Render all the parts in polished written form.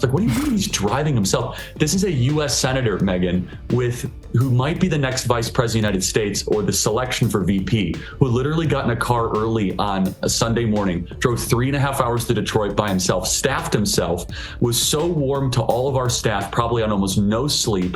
It's like, what do you mean he's driving himself? This is a U.S. Senator, Megyn, who might be the next vice president of the United States or the selection for VP, who literally got in a car early on a Sunday morning, drove 3.5 hours to Detroit by himself, staffed himself, was so warm to all of our staff, probably on almost no sleep,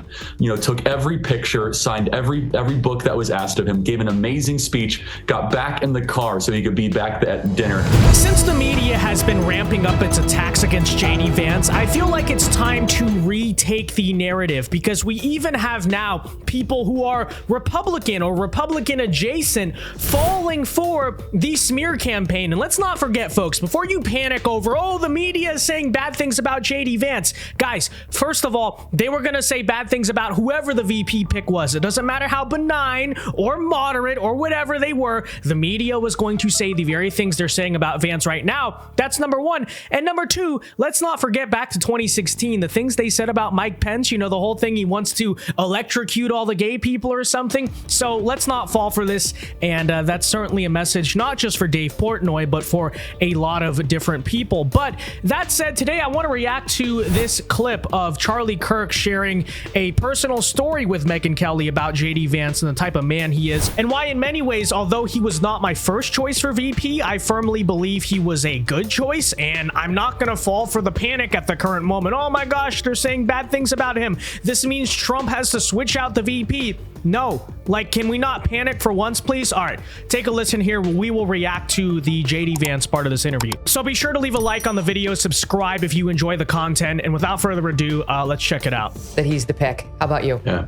took every picture, signed every book that was asked of him, gave an amazing speech, got back in the car so he could be back at dinner. Since the media has been ramping up its attacks against JD Vance, I feel like it's time to retake the narrative, because we even have now people who are Republican or Republican adjacent falling for the smear campaign. And let's not forget, folks, before you panic over, the media is saying bad things about JD Vance. Guys, first of all, they were going to say bad things about whoever the VP pick was. It doesn't matter how benign or moderate or whatever they were. The media was going to say the very things they're saying about Vance right now. That's number one. And number two, let's not forget back to 2016, the things they said about Mike Pence, the whole thing, he wants to electrocute all the gay people or something. So let's not fall for this. And that's certainly a message, not just for Dave Portnoy, but for a lot of different people. But that said, today I want to react to this clip of Charlie Kirk sharing a personal story with Megyn Kelly about JD Vance and the type of man he is, and why in many ways, although he was not my first choice for VP, I firmly believe he was a good choice, and I'm not going to fall for the panic at the current moment. Oh my gosh, they're saying bad things about him. This means Trump has to switch out the VP. No, can we not panic for once, please? All right, take a listen here. We will react to the JD Vance part of this interview. So be sure to leave a like on the video, subscribe if you enjoy the content, and without further ado, let's check it out. That he's the pick. How about you? Yeah.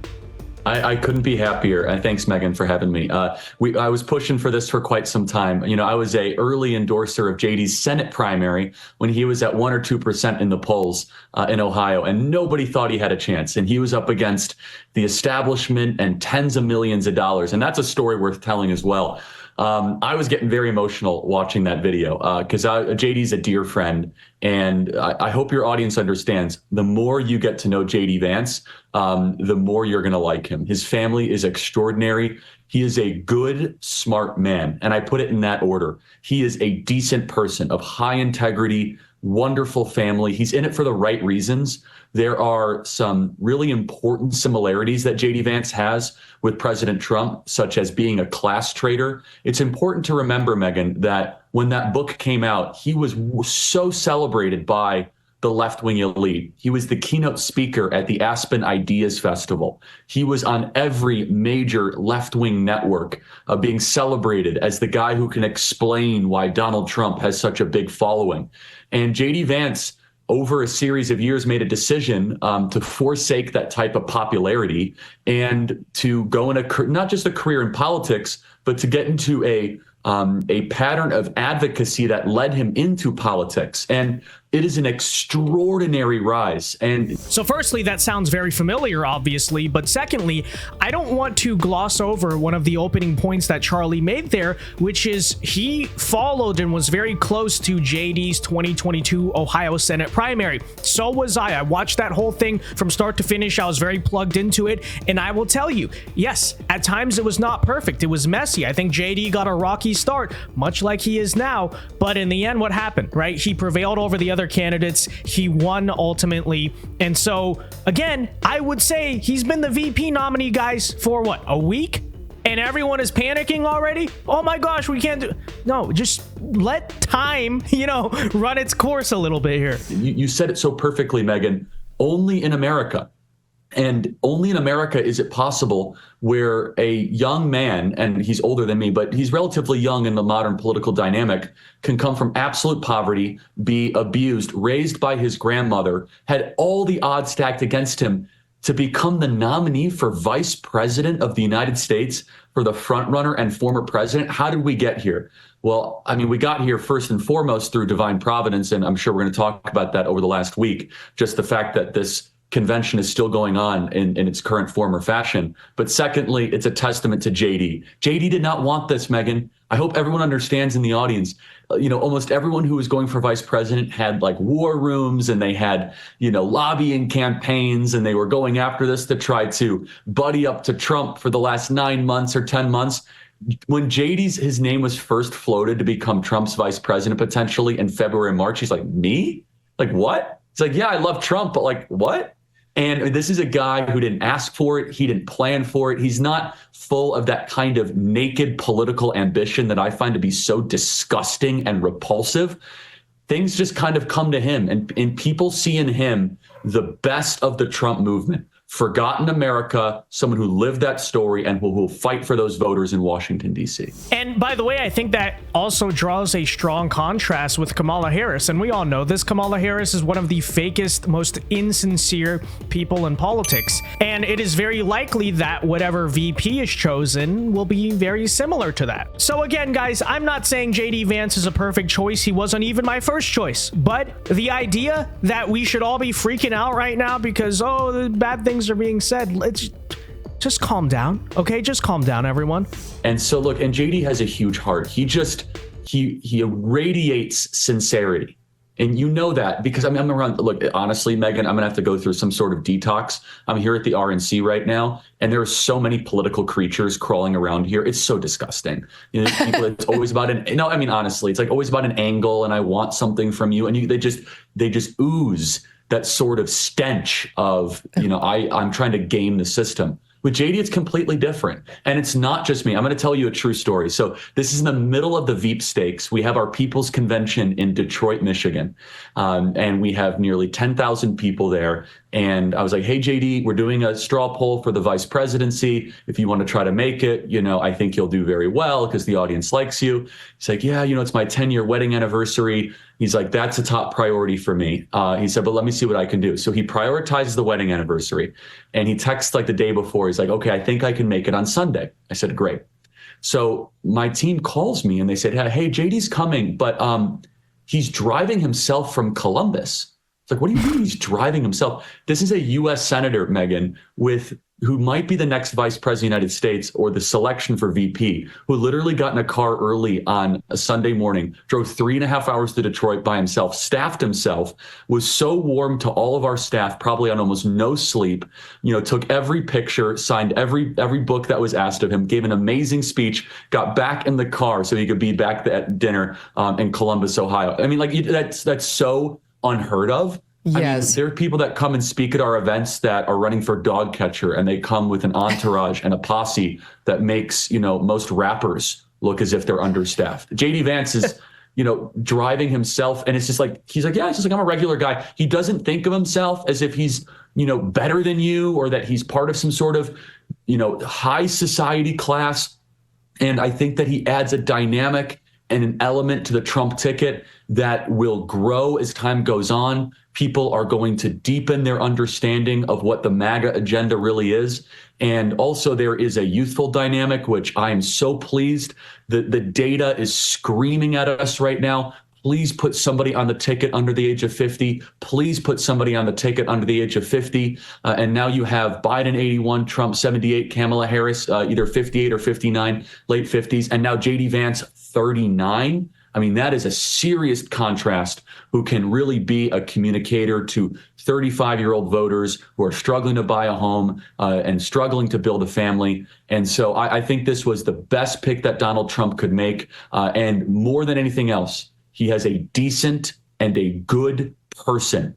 I couldn't be happier. And thanks, Megyn, for having me. I was pushing for this for quite some time. I was a early endorser of JD's Senate primary when he was at 1 or 2% in the polls in Ohio, and nobody thought he had a chance. And he was up against the establishment and tens of millions of dollars. And that's a story worth telling as well. I was getting very emotional watching that video because JD's a dear friend, and I hope your audience understands, the more you get to know JD Vance, the more you're going to like him. His family is extraordinary. He is a good, smart man, and I put it in that order. He is a decent person of high integrity, wonderful family. He's in it for the right reasons. There are some really important similarities that JD Vance has with President Trump, such as being a class traitor. It's important to remember, Megyn, that when that book came out, he was so celebrated by the left-wing elite. He was the keynote speaker at the Aspen Ideas Festival. He was on every major left-wing network being celebrated as the guy who can explain why Donald Trump has such a big following. And JD Vance, over a series of years, made a decision to forsake that type of popularity and to go in not just a career in politics, but to get into a pattern of advocacy that led him into politics. And it is an extraordinary rise. And so firstly, that sounds very familiar, obviously. But secondly, I don't want to gloss over one of the opening points that Charlie made there, which is he followed and was very close to JD's 2022 Ohio Senate primary. So was I. I watched that whole thing from start to finish. I was very plugged into it. And I will tell you, yes, at times it was not perfect. It was messy. I think JD got a rocky start, much like he is now. But in the end, what happened, right? He prevailed over the other candidates. He won ultimately. And so again, I would say he's been the VP nominee, guys, for what, a week? And everyone is panicking already. Oh my gosh, we can't do. No, just let time, run its course a little bit here. You said it so perfectly, Megyn. Only in America. And only in America is it possible where a young man, and he's older than me, but he's relatively young in the modern political dynamic, can come from absolute poverty, be abused, raised by his grandmother, had all the odds stacked against him to become the nominee for vice president of the United States, for the front runner and former president. How did we get here? Well, I mean, we got here first and foremost through divine providence, and I'm sure we're going to talk about that over the last week. Just the fact that this convention is still going on in its current form or fashion. But secondly, it's a testament to JD. JD did not want this, Megyn. I hope everyone understands in the audience. Almost everyone who was going for vice president had war rooms, and they had, lobbying campaigns, and they were going after this to try to buddy up to Trump for the last 9 months or 10 months. When his name was first floated to become Trump's vice president potentially in February and March, he's like, me? Like, what? He's like, yeah, I love Trump, but like, what? And this is a guy who didn't ask for it. He didn't plan for it. He's not full of that kind of naked political ambition that I find to be so disgusting and repulsive. Things just kind of come to him, and people see in him the best of the Trump movement. Forgotten America, someone who lived that story and who will fight for those voters in Washington, D.C. And by the way, I think that also draws a strong contrast with Kamala Harris. And we all know this. Kamala Harris is one of the fakest, most insincere people in politics. And it is very likely that whatever VP is chosen will be very similar to that. So again, guys, I'm not saying JD Vance is a perfect choice. He wasn't even my first choice. But the idea that we should all be freaking out right now because, oh, the bad things are being said, let's just calm down. Okay, just calm down, everyone. And so look, and JD has a huge heart. He radiates sincerity, and you know that because I'm around. Look, honestly, Megyn, I'm gonna have to go through some sort of detox. I'm here at the RNC right now, and there are so many political creatures crawling around here. It's so disgusting. You know, people, it's always about honestly, it's like always about an angle, and I want something from you, and they just ooze that sort of stench of, I'm trying to game the system. With JD, it's completely different. And it's not just me. I'm going to tell you a true story. So this is in the middle of the Veep Stakes. We have our People's Convention in Detroit, Michigan. And we have nearly 10,000 people there. And I was like, hey, JD, we're doing a straw poll for the vice presidency. If you want to try to make it, I think you'll do very well because the audience likes you. He's like, yeah, it's my 10-year wedding anniversary. He's like, that's a top priority for me. He said, but let me see what I can do. So he prioritizes the wedding anniversary and he texts like the day before. He's like, okay, I think I can make it on Sunday. I said, great. So my team calls me and they said, hey, JD's coming, but he's driving himself from Columbus. It's like, what do you mean he's driving himself? This is a U.S. Senator, Megyn, who might be the next vice president of the United States or the selection for VP, who literally got in a car early on a Sunday morning, drove 3.5 hours to Detroit by himself, staffed himself, was so warm to all of our staff, probably on almost no sleep, took every picture, signed every book that was asked of him, gave an amazing speech, got back in the car so he could be back at dinner in Columbus, Ohio. I mean, like that's so unheard of. Yes. There are people that come and speak at our events that are running for dog catcher, and they come with an entourage and a posse that makes, most rappers look as if they're understaffed. JD Vance is, driving himself, and it's just like, he's like, yeah, it's just like, I'm a regular guy. He doesn't think of himself as if he's, better than you or that he's part of some sort of, high society class. And I think that he adds a dynamic and an element to the Trump ticket that will grow as time goes on. People are going to deepen their understanding of what the MAGA agenda really is. And also there is a youthful dynamic, which I am so pleased that the data is screaming at us right now. Please put somebody on the ticket under the age of 50. Please put somebody on the ticket under the age of 50. And now you have Biden 81, Trump 78, Kamala Harris either 58 or 59, late 50s, and now JD Vance 39. I mean, that is a serious contrast who can really be a communicator to 35-year-old voters who are struggling to buy a home and struggling to build a family. And so I think this was the best pick that Donald Trump could make. And more than anything else, he has a decent and a good person.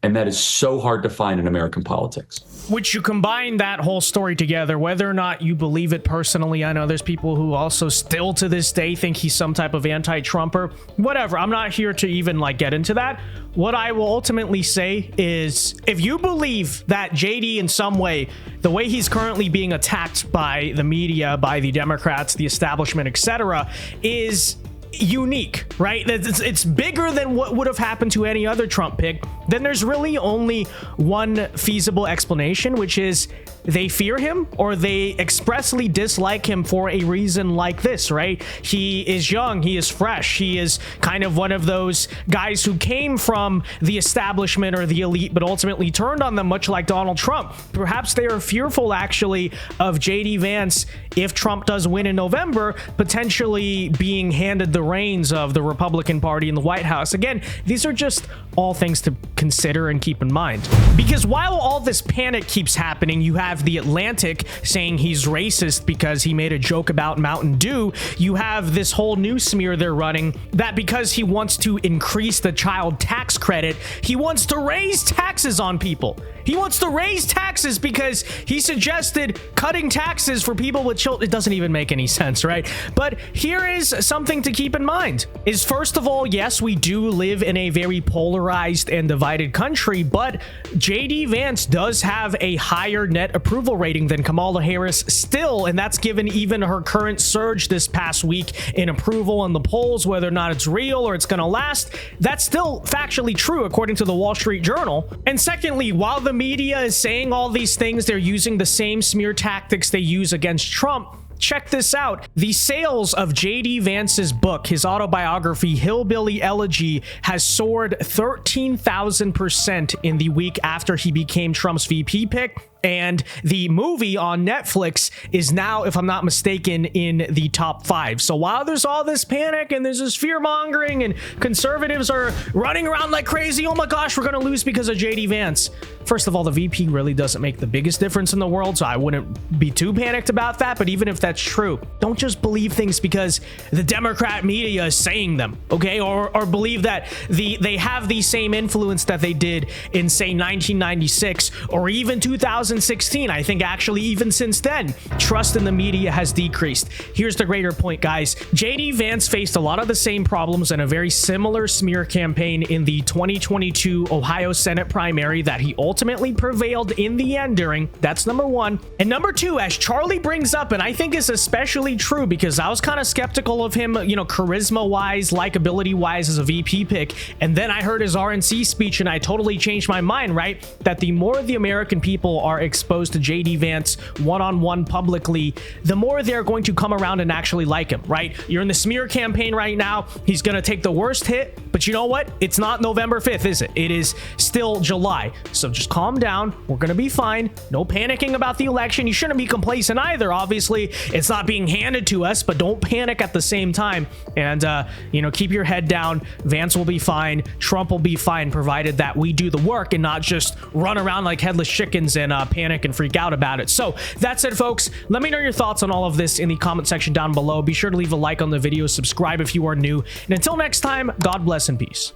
And that is so hard to find in American politics. Which you combine that whole story together, whether or not you believe it personally. I know there's people who also still to this day think he's some type of anti-Trumper. Whatever. I'm not here to even get into that. What I will ultimately say is if you believe that JD in some way, the way he's currently being attacked by the media, by the Democrats, the establishment, etc., is unique, right? It's bigger than what would have happened to any other Trump pick. Then there's really only one feasible explanation, which is they fear him or they expressly dislike him for a reason like this, right? He is young, he is fresh, he is kind of one of those guys who came from the establishment or the elite, but ultimately turned on them, much like Donald Trump. Perhaps they are fearful, actually, of JD Vance, if Trump does win in November, potentially being handed the the reins of the Republican Party in the White House. Again, these are just all things to consider and keep in mind. Because while all this panic keeps happening, you have The Atlantic saying he's racist because he made a joke about Mountain Dew. You have this whole new smear they're running that because he wants to increase the child tax credit, he wants to raise taxes on people. He wants to raise taxes because he suggested cutting taxes for people with children. It doesn't even make any sense, right? But here is something to keep in mind is, first of all, yes, we do live in a very polarized and divided country, but JD Vance does have a higher net approval rating than Kamala Harris still, and that's given even her current surge this past week in approval in the polls, whether or not it's real or it's going to last. That's still factually true according to the Wall Street Journal. And secondly, while the media is saying all these things, they're using the same smear tactics they use against Trump. Check this out. The sales of JD Vance's book, his autobiography, Hillbilly Elegy, has soared 13,000% in the week after he became Trump's VP pick. And the movie on Netflix is now, if I'm not mistaken, in the top 5. So while there's all this panic and there's this fear mongering and conservatives are running around like crazy, oh my gosh, we're going to lose because of JD Vance. First of all, the VP really doesn't make the biggest difference in the world, so I wouldn't be too panicked about that. But even if that's true, don't just believe things because the Democrat media is saying them, okay? Or believe that they have the same influence that they did in, say, 1996 or even 2016. I think actually even since then, trust in the media has decreased. Here's the greater point, guys. JD Vance faced a lot of the same problems in a very similar smear campaign in the 2022 Ohio Senate primary that he ultimately prevailed in the end during. That's number one. And number two, as Charlie brings up, and I think is especially true because I was kind of skeptical of him, you know, charisma-wise, likability-wise as a VP pick. And then I heard his RNC speech and I totally changed my mind, right? That the more the American people are exposed to JD Vance one-on-one publicly, the more they're going to come around and actually like him, right? You're in the smear campaign right now. He's going to take the worst hit, but you know what? It's not November 5th, is it? It is still July. So just calm down. We're going to be fine. No panicking about the election. You shouldn't be complacent either. Obviously, it's not being handed to us, but don't panic at the same time. And, you know, keep your head down. Vance will be fine. Trump will be fine, provided that we do the work and not just run around like headless chickens and panic and freak out about it. So that's it, folks. Let me know your thoughts on all of this in the comment section down below. Be sure to leave a like on the video, subscribe if you are new, and until next time, God bless and peace.